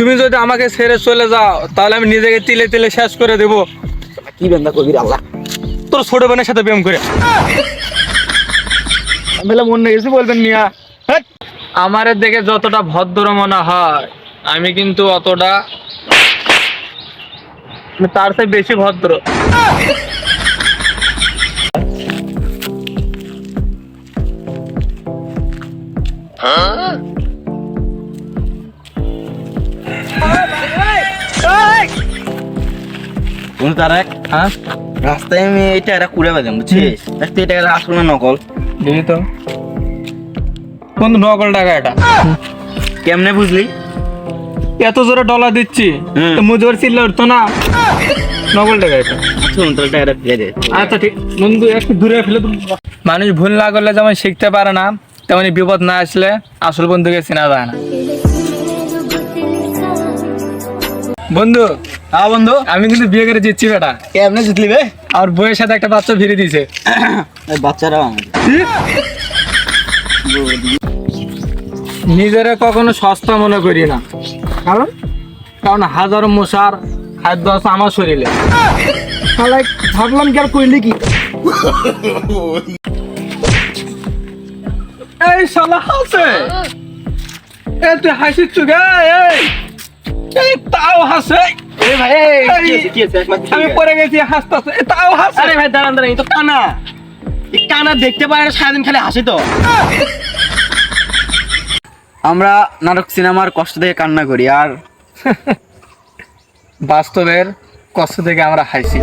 তুমি যদি আমাকে ছেড়ে চলে যাও তাহলে আমি নিজেকে তিলে তিলে শেষ করে দেব। কি বেন্দা কবির আল্লাহ, তোর ছোট বোনের সাথে প্রেম করে আমি মনে গেছি বলবেন মিয়া। হ্যাট! আমারে দেখে যতটা ভদ্র মনে হয় আমি কিন্তু অতটা, আমি তার চেয়ে বেশি ভদ্র। কোন তারাক হ্যাঁ রাস্তায় আমি এটা এটা কুড়ে বাজাম বুঝছিস? দেখতে এটা আসল না নকল? দেখি তো কোন নকল টাকা এটা? কেমনে বুঝলি? এত জোরে ডলার দিচ্ছি হুম। তো মুজোর চিল্লা উঠতো না। নকল টাকা এটা। শুন তোর টাকাটা ফিরে দে। আচ্ছা ঠিক বন্ধু, একটু দূরে ফেলে দিন। মানুষ ভুল না করলে যেমন শিখতে পারে না, তেমনি বিপদ না আসলে আসল বন্ধুকে চেনা যায় না। বন্ধু, হ্যাঁ বন্ধু, আমি কিন্তু বিয়ে করে জিতছি বেটা। কেমনে জিতলি বে? আর বইয়ের সাথে একটা বাচ্চা ফিরে দিয়েছে। ওই বাচ্চারাও আমাদের। নিজেরা কখনো সস্তা মনে করি না, কারণ কারণ হাজারো মশার খাদ্য আছে আমার শরীরে। শালাই ভাবলাম কি আর কইলি কি? এই শালা হাসে, এই তুই হাসিস চুগে, এই তাও হাসে। এ ভাই কি আছে একমাত্র আমি পরে গেছি হাসতেছে, তাও হাসে। আরে ভাই দাঁড়ান দাঁড়ান, এই তো কানা। এই কানা দেখতে পারে না, সারাদিন খালি হাসি তো। আমরা নাটক সিনেমার কষ্ট থেকে কান্না করি আর বাস্তবের কষ্ট থেকে আমরা হাসি।